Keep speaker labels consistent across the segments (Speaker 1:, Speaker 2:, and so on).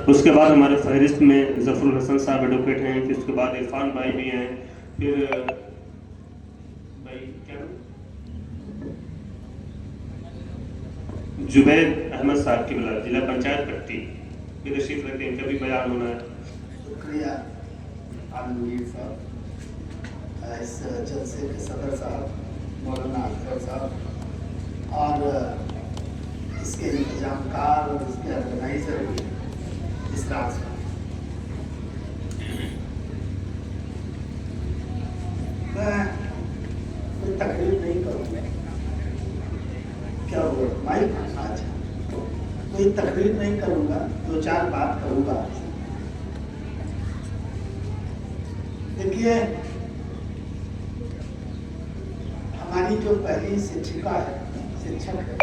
Speaker 1: उसके बाद हमारे फहरिस्त में जफरुल हसन साहब एडवोकेट हैं, फिर उसके बाद इरफान भाई भी हैं, फिर भाई क्या जुबैद अहमद साहब की बिला जिला पंचायत पट्टी भी तशरीफ रखते हैं, इनका भी बयान होना है।
Speaker 2: शुक्रिया आलमगीर साहब, इस जलसे के सदर साहब मौलाना अकबर साहब और इसके इंतजामकार और इसके ऑर्गेनाइजर इस रात से मैं कोई तकरीर नहीं करूँगा। क्या हुआ माइक? अच्छा, कोई तकरीर नहीं करूँगा, दो चार बात करूँगा। देखिए, हमारी जो पहली शिक्षिका है, शिक्षक है,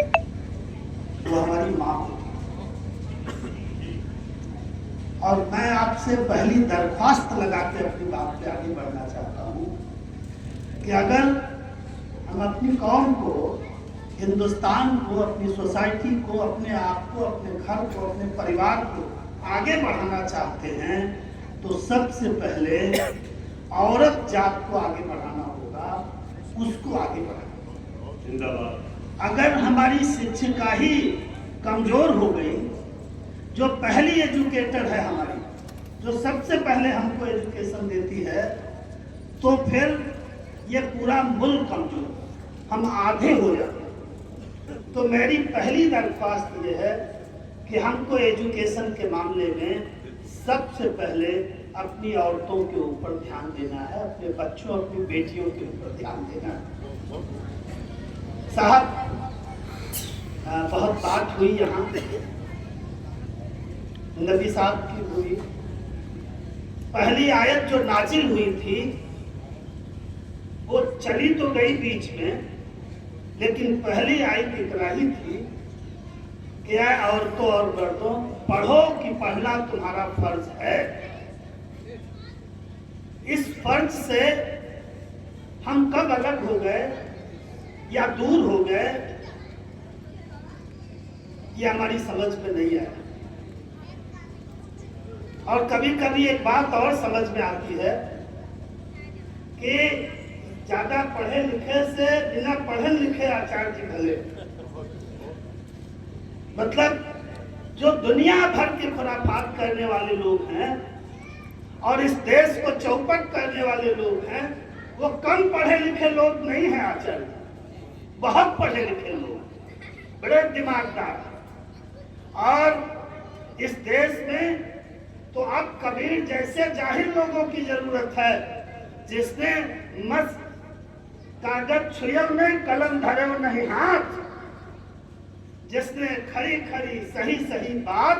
Speaker 2: वो हमारी माँ होती है। और मैं आपसे पहली दरख्वास्त लगा के अपनी बात पे आगे बढ़ना चाहता हूँ कि अगर हम अपनी कौम को, हिंदुस्तान को, अपनी सोसाइटी को, अपने आप को, अपने घर को, अपने परिवार को आगे बढ़ाना चाहते हैं तो सबसे पहले औरत जात को आगे बढ़ाना होगा, उसको आगे बढ़ाना होगा।
Speaker 1: जिंदाबाद।
Speaker 2: अगर हमारी शिक्षिका ही कमजोर हो गई, जो पहली एजुकेटर है हमारी, जो सबसे पहले हमको एजुकेशन देती है, तो फिर ये पूरा मुल्क कमजोर, हम आधे हो जाते हैं। तो मेरी पहली दरख्वास्त ये है कि हमको एजुकेशन के मामले में सबसे पहले अपनी औरतों के ऊपर ध्यान देना है, अपने बच्चों, अपनी बेटियों के ऊपर ध्यान देना है। साहब, बहुत बात हुई यहाँ, नबी साहब की हुई। पहली आयत जो नाजिल हुई थी वो चली तो गई बीच में, लेकिन पहली आयत इतना ही थी कि औरतों और मर्दों, पढ़ो कि पढ़ना तुम्हारा फर्ज है। इस फर्ज से हम कब अलग हो गए या दूर हो गए, ये हमारी समझ में नहीं आया। और कभी कभी एक बात और समझ में आती है कि ज्यादा पढ़े लिखे से बिना पढ़े लिखे आचार्य जी भले, मतलब जो दुनिया भर के खुराफात करने वाले लोग हैं और इस देश को चौपट करने वाले लोग हैं, वो कम पढ़े लिखे लोग नहीं हैं आचार्य, बहुत पढ़े लिखे लोग, बड़े दिमागदार। और इस देश में तो अब कबीर जैसे जाहिर लोगों की जरूरत है, जिसने मस्त कागज छुयव नहीं, कलम धरव नहीं हाथ, जिसने खरी खरी सही सही बात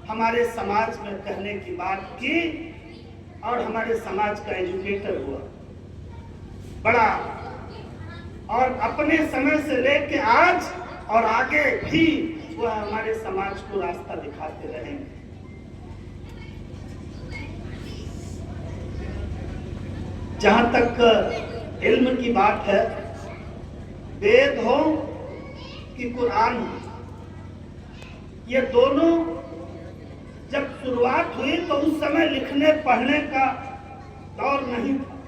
Speaker 2: हमारे समाज में कहने की बात की और हमारे समाज का एजुकेटर हुआ बड़ा, और अपने समय से लेके आज और आगे भी वो हमारे समाज को रास्ता दिखाते रहेंगे। जहां तक इल्म की बात है, वेद हो कि कुरान हो, ये दोनों जब शुरुआत हुई तो उस समय लिखने पढ़ने का दौर नहीं था।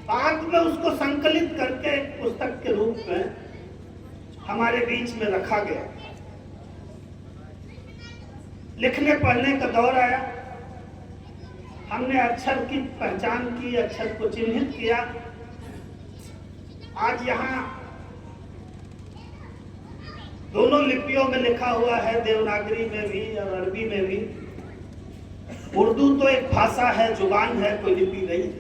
Speaker 2: बाद में उसको संकलित करके एक पुस्तक के रूप में हमारे बीच में रखा गया। लिखने पढ़ने का दौर आया, हमने अक्षर की पहचान की, अक्षर को चिन्हित किया। आज यहाँ दोनों लिपियों में लिखा हुआ है, देवनागरी में भी और अरबी में भी। उर्दू तो एक भाषा है, जुबान है, कोई लिपि नहीं।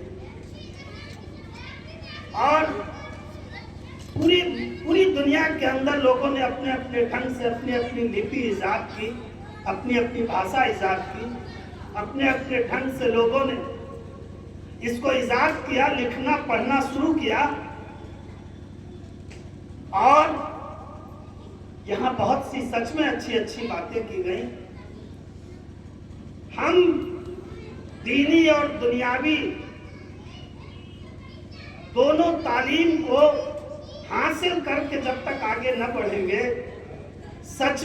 Speaker 2: और पूरी दुनिया के अंदर लोगों ने अपने अपने ढंग से अपनी अपनी लिपि ईजाद की, अपनी अपनी भाषा ईजाद की, अपने अपने ढंग से लोगों ने इसको ईजाद किया, लिखना पढ़ना शुरू किया। और यहाँ बहुत सी सच में अच्छी अच्छी बातें की गई। हम दीनी और दुनियावी दोनों तालीम को हासिल करके जब तक आगे न बढ़ेंगे, सच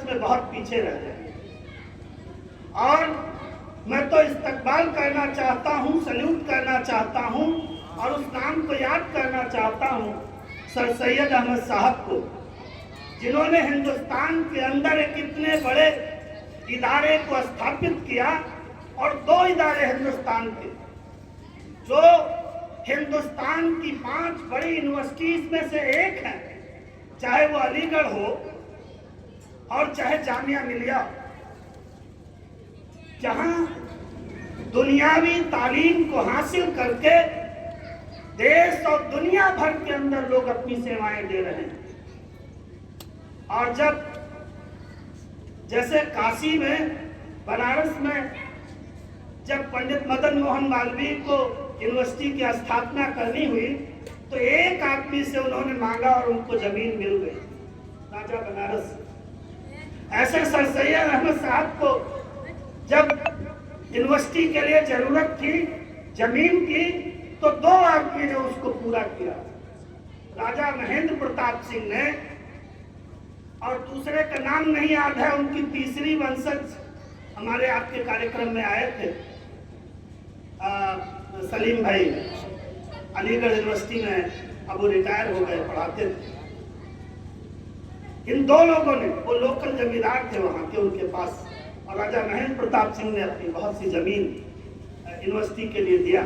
Speaker 2: में बहुत पीछे रह जाएंगे। और मैं तो इस्तकबाल करना चाहता हूँ, सल्यूट करना चाहता हूँ और उस नाम को याद करना चाहता हूँ, सर सैयद अहमद साहब को, जिन्होंने हिंदुस्तान के अंदर एक इतने बड़े इदारे को स्थापित किया। और 2 इदारे हिंदुस्तान के, जो हिंदुस्तान की 5 बड़ी यूनिवर्सिटीज में से एक है, चाहे वो अलीगढ़ हो और चाहे जामिया मिलिया, जहां दुनियावी तालीम को हासिल करके देश और दुनिया भर के अंदर लोग अपनी सेवाएं दे रहे हैं। और जब जैसे काशी में, बनारस में जब पंडित मदन मोहन मालवीय को यूनिवर्सिटी की स्थापना करनी हुई, तो एक आदमी से उन्होंने मांगा और उनको जमीन मिल गई, राजा बनारस। ऐसे सर सैयद अहमद साहब को जब यूनिवर्सिटी के लिए जरूरत थी जमीन की, तो 2 आदमी ने उसको पूरा किया, राजा महेंद्र प्रताप सिंह ने, और दूसरे का नाम नहीं याद है, उनकी तीसरी वंशज हमारे आपके कार्यक्रम में आए थे, सलीम भाई, अलीगढ़ यूनिवर्सिटी में, अब वो रिटायर हो गए, पढ़ाते थे। इन 2 लोगों ने, वो लोकल जमींदार थे वहां के, उनके पास, और राजा महेंद्र प्रताप सिंह ने अपनी बहुत सी जमीन यूनिवर्सिटी के लिए दिया।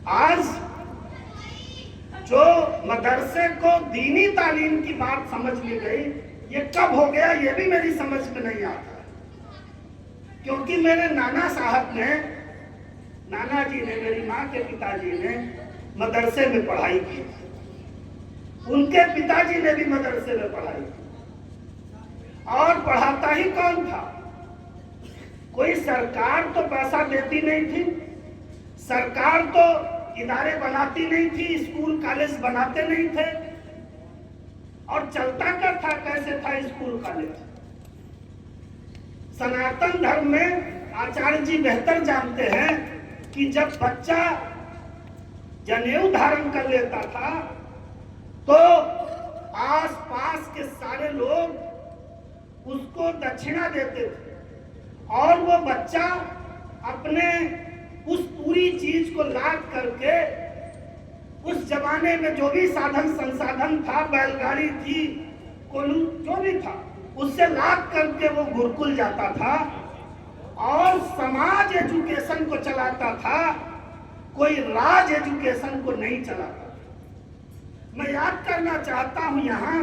Speaker 2: आज जो मदरसे को दीनी तालीम की बात समझ ली गई, ये कब हो गया ये भी मेरी समझ में नहीं आता। क्योंकि मेरे नाना साहब ने, नाना जी ने, मेरी माँ के पिताजी ने मदरसे में पढ़ाई की, उनके पिताजी ने भी मदरसे में पढ़ाई की। और पढ़ाता ही कौन था? कोई सरकार तो पैसा देती नहीं थी, सरकार तो इदारे बनाती नहीं थी, स्कूल कॉलेज बनाते नहीं थे। और चलता क्या था, कैसे था स्कूल कॉलेज? सनातन धर्म में आचार्य जी बेहतर जानते हैं कि जब बच्चा जनेऊ धारण कर लेता था, तो आसपास के सारे लोग उसको दक्षिणा देते थे, और वो बच्चा अपने उस पूरी चीज को लाद करके, उस जमाने में जो भी साधन संसाधन था, बैलगाड़ी थी, कोलू जो भी था, उससे लाद करके वो गुरुकुल जाता था और समाज एजुकेशन को चलाता था, कोई राज एजुकेशन को नहीं चलाता। मैं याद करना चाहता हूं यहाँ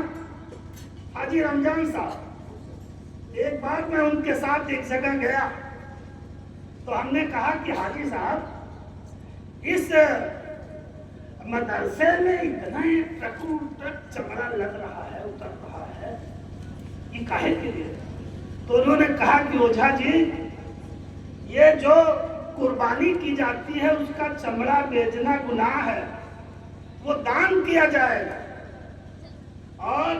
Speaker 2: हाजी रमजान साहब, एक बार मैं उनके साथ एक जगह गया, तो हमने कहा कि हाजी साहब, इस मदरसे में इतना ट्रक चमड़ा लग रहा है, उतर रहा है, ये काहे के लिए? तो उन्होंने कहा कि ओझा जी, ये जो कुर्बानी की जाती है उसका चमड़ा बेचना गुनाह है, वो दान किया जाएगा और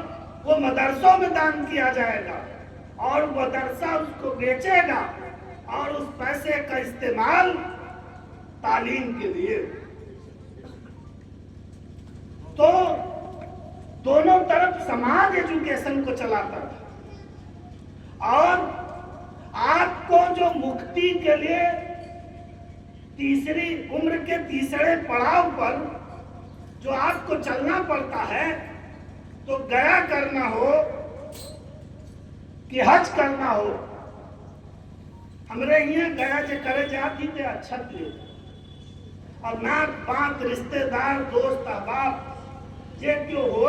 Speaker 2: वो मदरसों में दान किया जाएगा, और मदरसा उसको बेचेगा और उस पैसे का इस्तेमाल तालीम के लिए। तो दोनों तरफ समाज एजुकेशन को चलाता था। और आपको जो मुक्ति के लिए तीसरी उम्र के तीसरे पड़ाव पर जो आपको चलना पड़ता है, तो गया करना हो कि हज करना हो, हमरे यहाँ गया जे करे जाती थे अच्छत ले, और नात बात रिश्तेदार दोस्त अहबाब जे क्यों हो,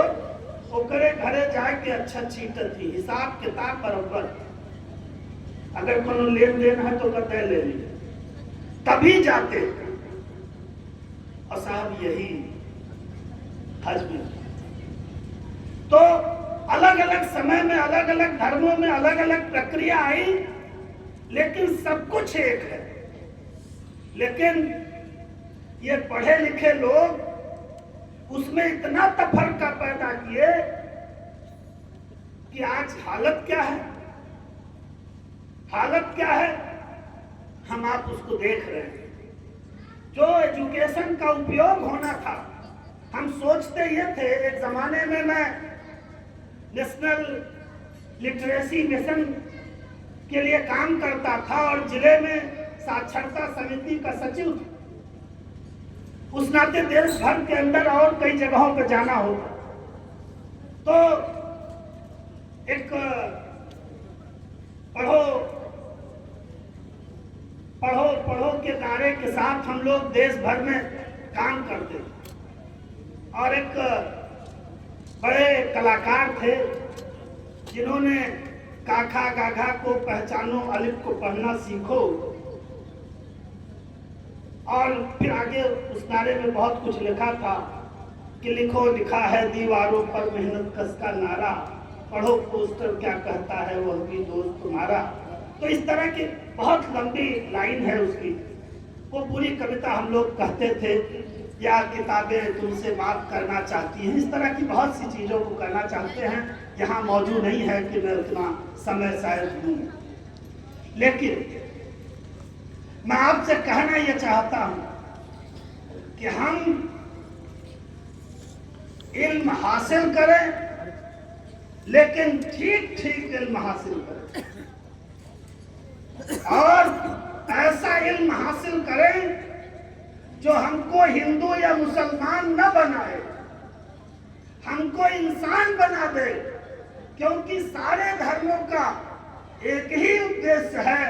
Speaker 2: ओकरे घरे जाके अच्छा छीटत थी, हिसाब किताब बराबर, अगर कोनो लेन देन है तो कतई ले लीजिए, तभी जाते। और साहब यही हज में, तो अलग अलग समय में अलग अलग धर्मों में अलग अलग प्रक्रिया आई, लेकिन सब कुछ एक है। लेकिन ये पढ़े लिखे लोग उसमें इतना तफरका पैदा किए कि आज हालत क्या है? हालत क्या है? हम आप उसको देख रहे हैं। जो एजुकेशन का उपयोग होना था, हम सोचते ये थे, एक जमाने में मैं नेशनल लिटरेसी मिशन के लिए काम करता था और जिले में साक्षरता समिति का सचिव था। उस नाते देश भर के अंदर और कई जगहों पर जाना होगा, तो एक पढ़ो पढ़ो पढ़ो के नारे के साथ हम लोग देश भर में काम करते थे। और एक बड़े कलाकार थे जिन्होंने काखा गाघा को पहचानो, अलिफ को पढ़ना सीखो, और फिर आगे उस नारे में बहुत कुछ लिखा था कि लिखो लिखा है दीवारों पर मेहनत कस का नारा, पढ़ो पोस्टर क्या कहता है वह भी दोस्त तुम्हारा। तो इस तरह की बहुत लंबी लाइन है उसकी, वो पूरी कविता हम लोग कहते थे। या किताबें तुमसे बात करना चाहती हैं, इस तरह की बहुत सी चीज़ों को करना चाहते हैं। यहाँ मौजूद नहीं है कि मैं उतना समय शायद दूँ, लेकिन मैं आपसे कहना यह चाहता हूँ कि हम इल्म हासिल करें, लेकिन ठीक ठीक इल्म हासिल करें, और ऐसा इल्म हासिल करें जो हमको हिंदू या मुसलमान न बनाए, हमको इंसान बना दे। क्योंकि सारे धर्मों का एक ही उद्देश्य है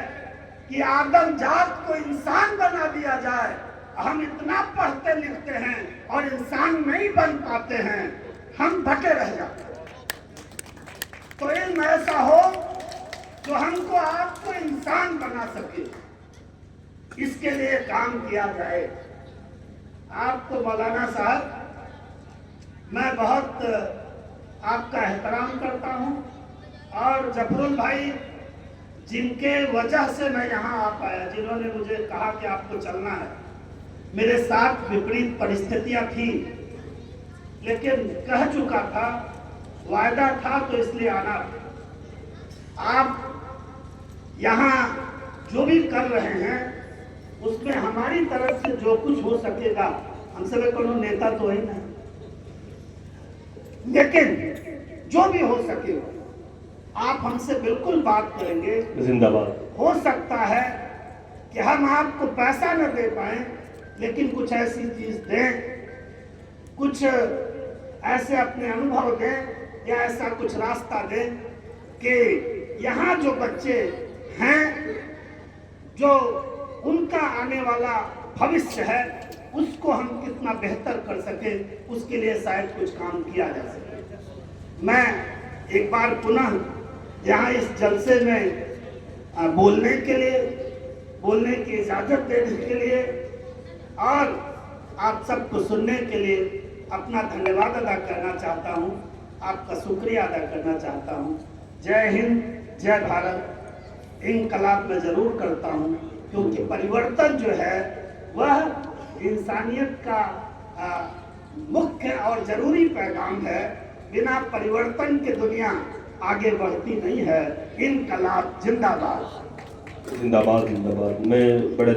Speaker 2: कि आदम जात को इंसान बना दिया जाए। हम इतना पढ़ते लिखते हैं और इंसान नहीं बन पाते हैं, हम भटे रह जाते हैं। तो इल्म ऐसा हो जो हमको आपको इंसान बना सके, इसके लिए काम किया जाए। आपको मौलाना साहब, मैं बहुत आपका एहतराम करता हूं, और जफरुल भाई जिनके वजह से मैं यहाँ आ पाया, जिन्होंने मुझे कहा कि आपको चलना है, मेरे साथ विपरीत परिस्थितियां थी, लेकिन कह चुका था, वायदा था, तो इसलिए आना। आप यहाँ जो भी कर रहे हैं उसमें हमारी तरफ से जो कुछ हो सकेगा, हमसे भी कोनो नेता तो है नहीं, लेकिन जो भी हो सकेगा आप हमसे बिल्कुल बात करेंगे।
Speaker 1: जिंदाबाद।
Speaker 2: हो सकता है कि हम आपको पैसा न दे पाए, लेकिन कुछ ऐसी चीज दें, कुछ ऐसे अपने अनुभव दें, या ऐसा कुछ रास्ता दें कि यहाँ जो बच्चे हैं, जो उनका आने वाला भविष्य है, उसको हम कितना बेहतर कर सके, उसके लिए शायद कुछ काम किया जा सके। मैं एक बार पुनः यहाँ इस जलसे में बोलने की इजाजत देने के लिए और आप सबको सुनने के लिए अपना धन्यवाद अदा करना चाहता हूँ, आपका शुक्रिया अदा करना चाहता हूँ। जय हिंद, जय भारत। इनकलाब मैं जरूर करता हूँ, क्योंकि परिवर्तन जो है वह इंसानियत का मुख्य और जरूरी पैगाम है। बिना परिवर्तन के दुनिया आगे बढ़ती नहीं है। इनकलाब जिंदाबाद।
Speaker 1: जिंदाबाद जिंदाबाद। मैं बड़े